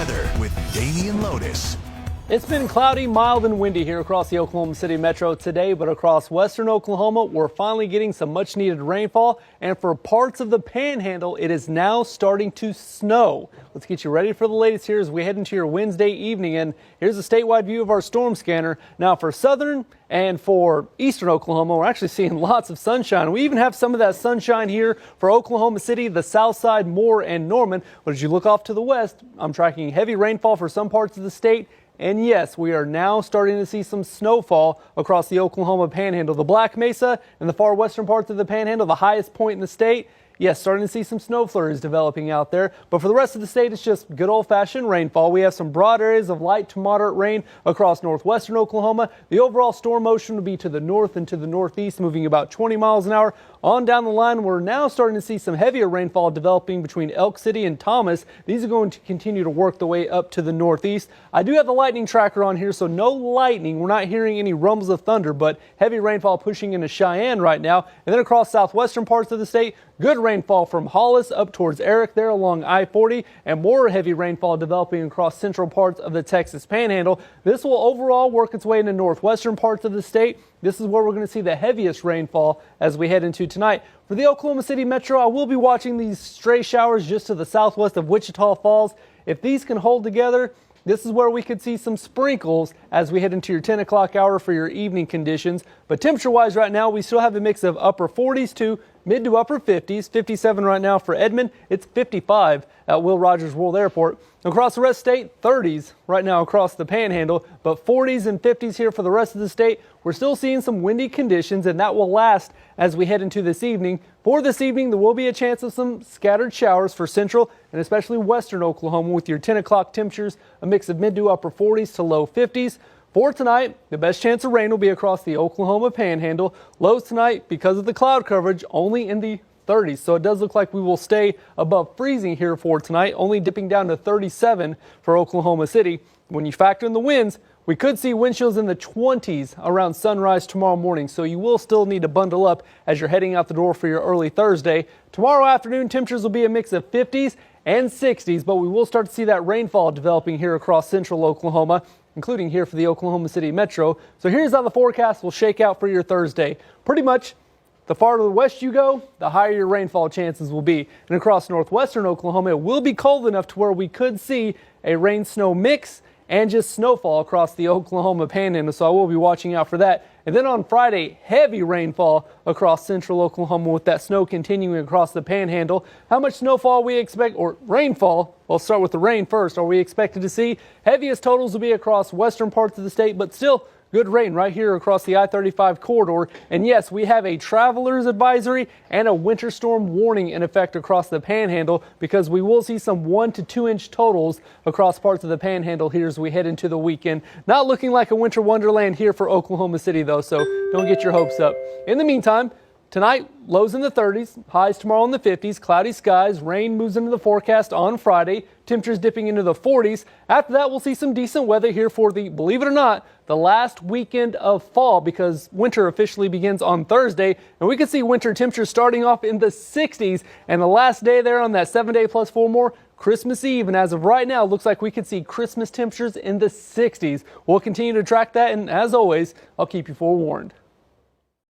weather with Damian Lotus. It's been cloudy, mild, and windy here across the Oklahoma City metro today, but across western Oklahoma, we're finally getting some much needed rainfall. And for parts of the panhandle, it is now starting to snow. Let's get you ready for the latest here as we head into your Wednesday evening. And here's a statewide view of our storm scanner. Now for southern and for eastern Oklahoma, we're actually seeing lots of sunshine. We even have some of that sunshine here for Oklahoma City, the south side, Moore, and Norman. But as you look off to the west, I'm tracking heavy rainfall for some parts of the state. And yes, we are now starting to see some snowfall across the Oklahoma Panhandle. The Black Mesa and the far western parts of the Panhandle, the highest point in the state. Yes, starting to see some snow flurries developing out there. But for the rest of the state, it's just good old-fashioned rainfall. We have some broad areas of light to moderate rain across northwestern Oklahoma. The overall storm motion will be to the north and to the northeast, moving about 20 miles an hour. On down the line, we're now starting to see some heavier rainfall developing between Elk City and Thomas. These are going to continue to work the way up to the northeast. I do have the lightning tracker on here, so no lightning. We're not hearing any rumbles of thunder, but heavy rainfall pushing into Cheyenne right now. And then across southwestern parts of the state, good rainfall from Hollis up towards Eric there along I-40, and more heavy rainfall developing across central parts of the Texas Panhandle. This will overall work its way into northwestern parts of the state. This is where we're going to see the heaviest rainfall as we head into tonight. For the Oklahoma City metro, I will be watching these stray showers just to the southwest of Wichita Falls. If these can hold together, this is where we could see some sprinkles as we head into your 10 o'clock hour for your evening conditions. But temperature-wise right now, we still have a mix of upper 40s to mid to upper 50s. 57 right now for Edmond. It's 55 at Will Rogers World Airport. Across the rest of the state, 30s right now across the Panhandle, but 40s and 50s here for the rest of the state. We're still seeing some windy conditions, and that will last as we head into this evening. For this evening, there will be a chance of some scattered showers for central and especially western Oklahoma with your 10 o'clock temperatures, a mix of mid to upper 40s to low 50s. For tonight, the best chance of rain will be across the Oklahoma Panhandle. Lows tonight, because of the cloud coverage, only in the 30s. So it does look like we will stay above freezing here for tonight, only dipping down to 37 for Oklahoma City. When you factor in the winds, we could see wind chills in the 20s around sunrise tomorrow morning, so you will still need to bundle up as you're heading out the door for your early Thursday. Tomorrow afternoon, temperatures will be a mix of 50s and 60s, but we will start to see that rainfall developing here across central Oklahoma, including here for the Oklahoma City metro. So here's how the forecast will shake out for your Thursday. Pretty much the farther west you go, the higher your rainfall chances will be. And across northwestern Oklahoma, it will be cold enough to where we could see a rain-snow mix and just snowfall across the Oklahoma Panhandle, so I will be watching out for that. And then on Friday, heavy rainfall across central Oklahoma with that snow continuing across the Panhandle. How much snowfall we expect, or rainfall, we'll start with the rain first, are we expected to see? Heaviest totals will be across western parts of the state, but still good rain right here across the I-35 corridor. And yes, we have a traveler's advisory and a winter storm warning in effect across the Panhandle because we will see some 1 to 2 inch totals across parts of the Panhandle here as we head into the weekend. Not looking like a winter wonderland here for Oklahoma City though, so don't get your hopes up. In the meantime, tonight, lows in the 30s, highs tomorrow in the 50s, cloudy skies, rain moves into the forecast on Friday, temperatures dipping into the 40s. After that, we'll see some decent weather here for the, believe it or not, the last weekend of fall because winter officially begins on Thursday. And we can see winter temperatures starting off in the 60s. And the last day there on that 7-day plus 4 more, Christmas Eve. And as of right now, it looks like we could see Christmas temperatures in the 60s. We'll continue to track that. And as always, I'll keep you forewarned.